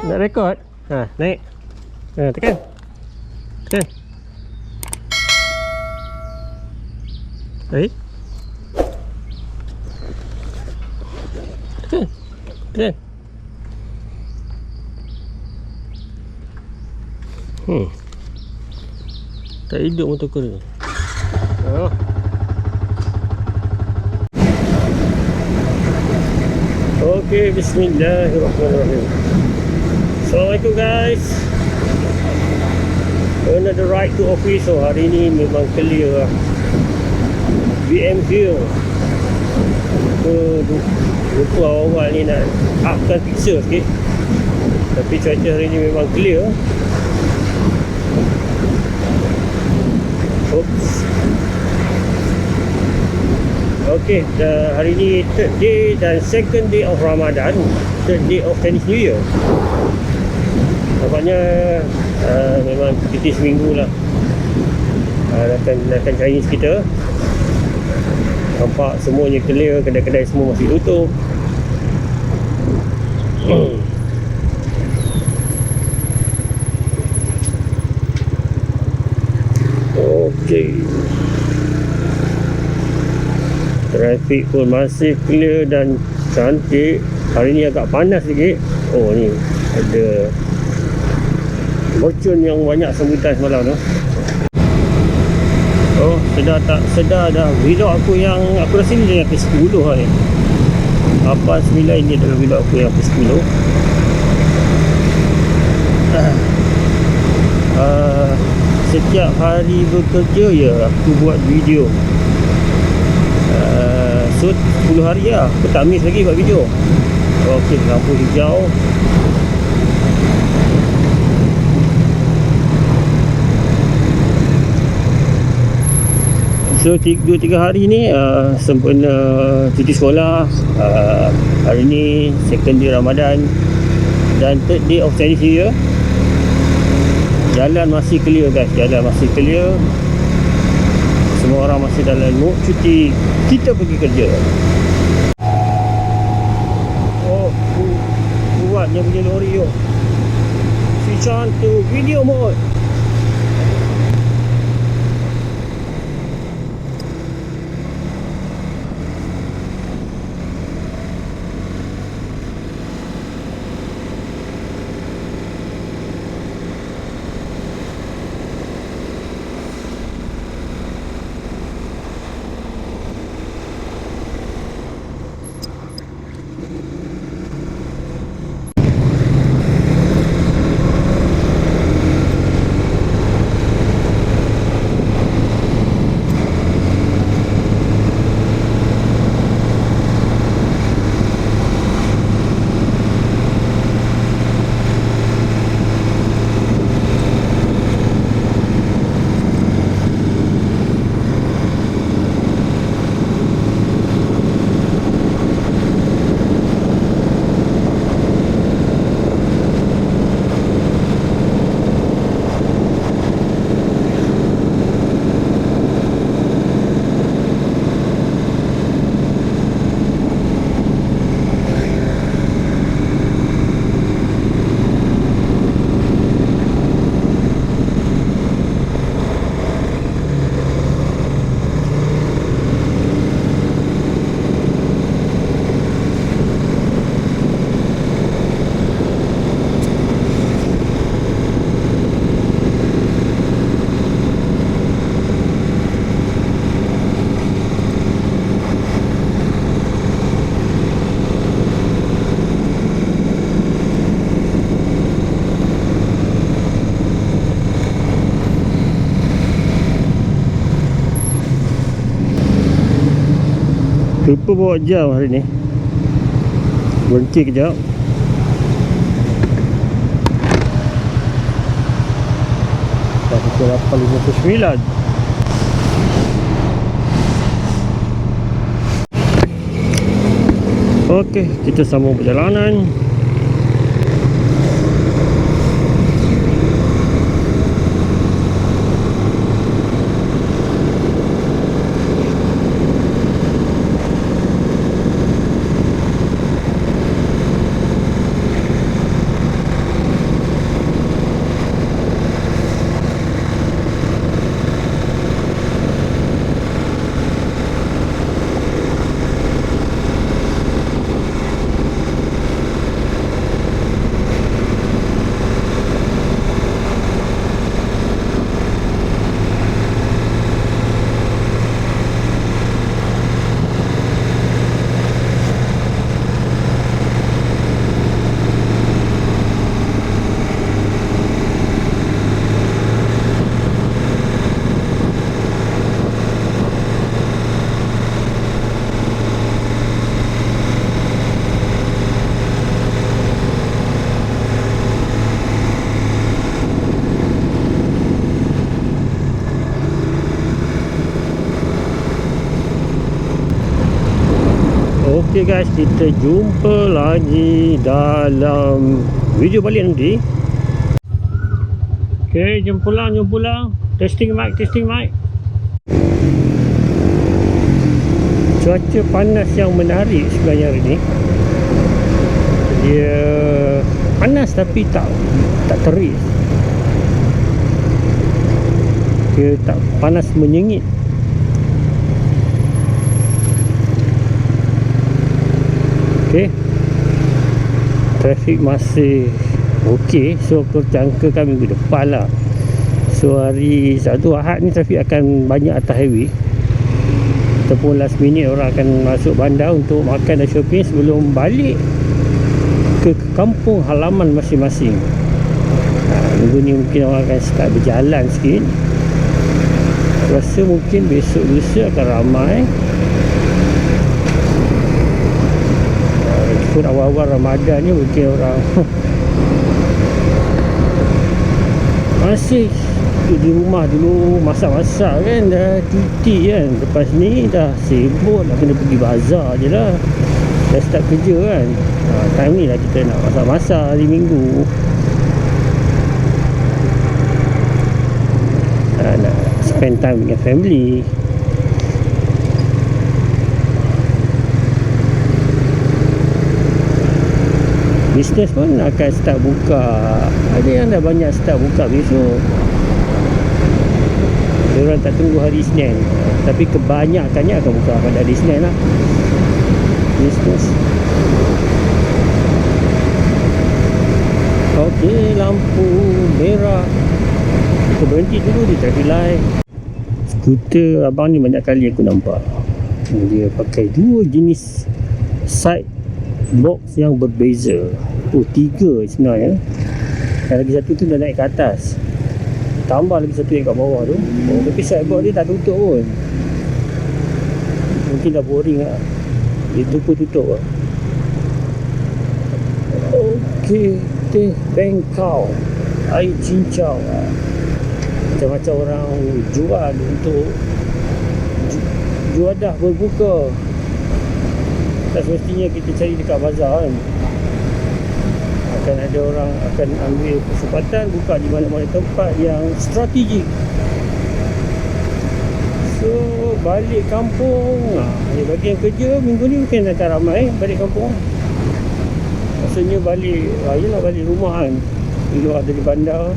Nak rekod? Ha, naik. Ha, tekan. Tekan. Baik. Tekan. Tekan. Tak hidup motor kau ni. Oh. Okey, bismillahirrahmanirrahim. Assalamualaikum guys. Another ride to office. So hari ni memang clear lah. BM Hill. Lupa awal ni nak upkan picture sikit. Tapi cuaca hari ni memang clear. Oops. Okay, hari ni third day dan second day of Ramadan, third day of Chinese New Year. Nampaknya memang cuti seminggu lah. Datang Chinese kita. Nampak semuanya clear, kedai-kedai semua masih tutup. Okay. Trafik pun masih clear dan cantik. Hari ni agak panas sikit. Oh ni ada merchant yang banyak sambutan semalam tu. Oh, sedar dah vlog aku yang aku rasa ni yang ke-10 lah ni. 8-9 ni adalah vlog aku yang ke-10. Setiap hari bekerja ya aku buat video. So 10 hari lah. Aku tak miss lagi buat video. Ok, lampu hijau. So 2-3 hari ni sempena cuti sekolah. Hari ni second day Ramadan dan third day of Chinese New Year. Jalan masih clear guys. Jalan masih clear. Semua orang masih dalam mood cuti. Kita pergi kerja. Oh, kuatnya punya lori yuk. Switch on to video mode. Lupa bawa jam hari ni. Berhenti kejap. Dah pukul 8.59. Okey, kita sambung perjalanan. Okey guys, kita jumpa lagi dalam video balik nanti. Okey, jom pulang. Testing mic. Cuaca panas yang menarik sebenarnya hari ni. Dia panas tapi tak terik. Dia tak panas menyengit. Okey, trafik masih okey. So aku jangkakan minggu depan lah. So hari Sabtu Ahad ni trafik akan banyak atas highway, ataupun last minute orang akan masuk bandar untuk makan dan shopping sebelum balik ke kampung halaman masing-masing. Minggu ni mungkin orang akan start berjalan sikit. Rasa mungkin besok lusa akan ramai. Pun awal-awal Ramadan ni mungkin orang masih duduk di rumah dulu, masak-masak kan, dah cuti kan. Lepas ni dah sibuk, nak kena pergi bazar je lah. Dah start kerja kan. Time ni lah kita nak masak-masak hari Minggu. Nak spend time dengan family. Bisnes pun akan start buka. Ada yang dah banyak start buka besok. Diorang tak tunggu hari Isnin, tapi kebanyakannya akan buka pada hari Isnin lah. Bisnes. Okey, lampu merah. Kita berhenti dulu di traffic light. Skuter abang ni banyak kali aku nampak. Dia pakai dua jenis side box yang berbeza. 3 sebenarnya. Dan lagi satu tu dah naik ke atas. Tambah lagi satu yang kat bawah tu. Tapi side box dia tak tutup pun. Mungkin dah boring lah. Dia pun tutup lah. Okey, teh bengkau, air cincau. Macam-macam orang jual untuk juadah berbuka. Tak semestinya kita cari dekat bazar kan. Akan ada orang akan ambil kesempatan buka di mana-mana tempat yang strategik. So balik kampung, bagi yang kerja minggu ni mungkin akan ramai balik kampung. Maksudnya balik, yelah balik rumah kan. Bila ada di bandar,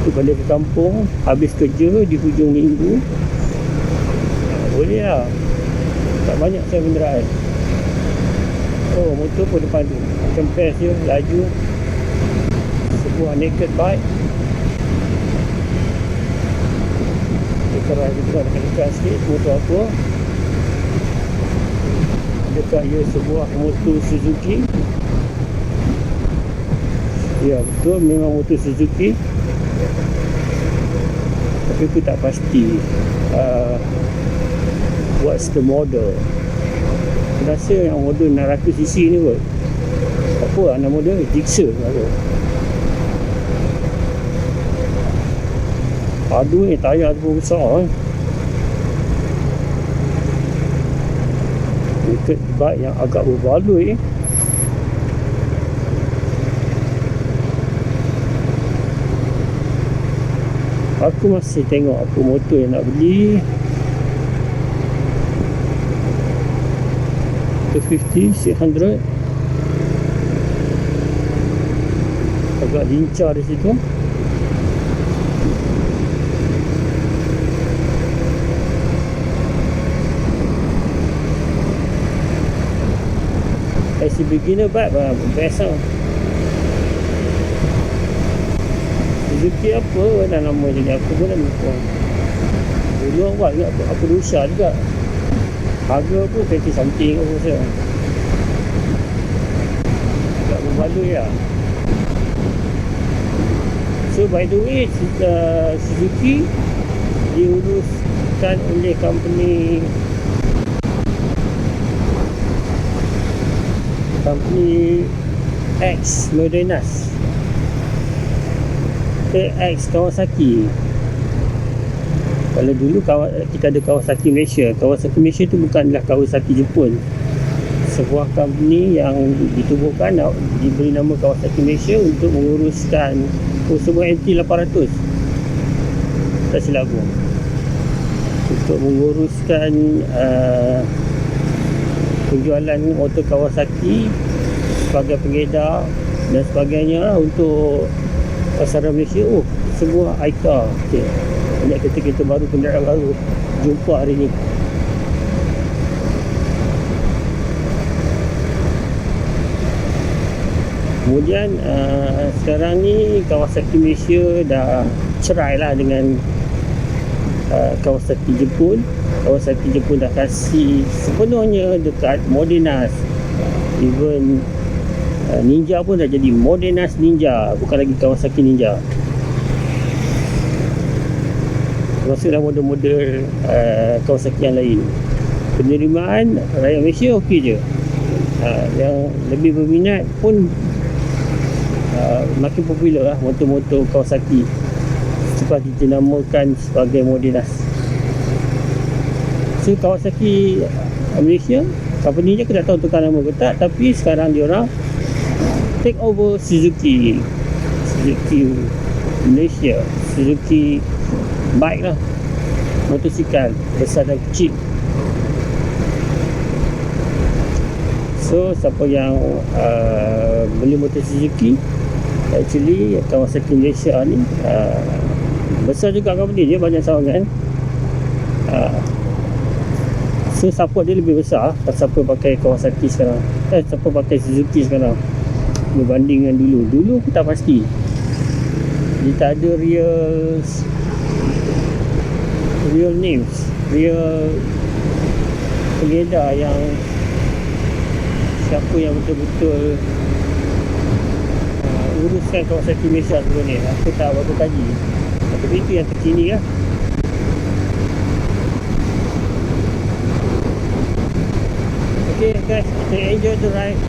tu balik ke kampung, habis kerja di hujung minggu. Boleh lah. Tak banyak saya kenderaan. Oh, motor pun depan tu. Macam best je, laju. Sebuah naked bike. Sekarang kita nak dekat sikit motor apa. Dekat ia sebuah motor Suzuki. Ya, betul, memang motor Suzuki. Tapi aku tak pasti what's the model. Aku rasa yang model 600cc ni kot. Apa lah nama dia? Gixxer lah. Aduh ni tayar tu besar Naked bike yang agak berbaloi. Aku masih tengok apa motor yang nak beli. 250, 600. Agak lincah di situ. As a beginner bike best lah. Suzuki apa dah nama je, aku pun dah lupa. Dulu orang buat ingat aku dosa juga. Harga pun 20 something aku rasa. Tak berbaloi lah. So by the way, Suzuki diuruskan oleh company X Modernas, X Kawasaki. Kalau dulu kita ada Kawasaki Malaysia. Kawasaki Malaysia tu bukanlah Kawasaki Jepun. sebuah company yang ditubuhkan, diberi nama Kawasaki Malaysia untuk menguruskan semua NT800, tak silap aku, untuk menguruskan penjualan motor Kawasaki sebagai pengedar dan sebagainya untuk pasaran Malaysia. Sebuah Aika, banyak kereta-kereta baru, kenderaan baru jumpa hari ni. Kemudian sekarang ni Kawasaki Malaysia dah cerai lah dengan Kawasaki Jepun. Kawasaki Jepun dah kasih sepenuhnya dekat Modenas. Even Ninja pun dah jadi Modenas Ninja, bukan lagi Kawasaki Ninja. Masuklah model-model Kawasaki yang lain. Penerimaan rakyat Malaysia okey je. Yang lebih berminat pun makin popular lah motor-motor Kawasaki, sebab dinamakan sebagai Modenas. So Kawasaki Malaysia, company ni aku tak tahu tukar nama ke tak, tapi sekarang dia orang take over Suzuki Malaysia, Suzuki bike lah, motosikal besar dan kecil. So siapa yang beli motor Suzuki, actually Kawasaki Malaysia ni besar juga company dia, banyak sawangan. So support dia lebih besar siapa pakai Kawasaki sekarang, siapa pakai Suzuki sekarang berbanding dengan dulu. Dulu aku tak pasti, dia tak ada real names, real pengedar yang siapa yang betul-betul uruskan Kawasaki Malaysia sebelum ni. Aku tak berapa kaji, tapi itu yang terkini lah. Okay guys, kita enjoy the ride.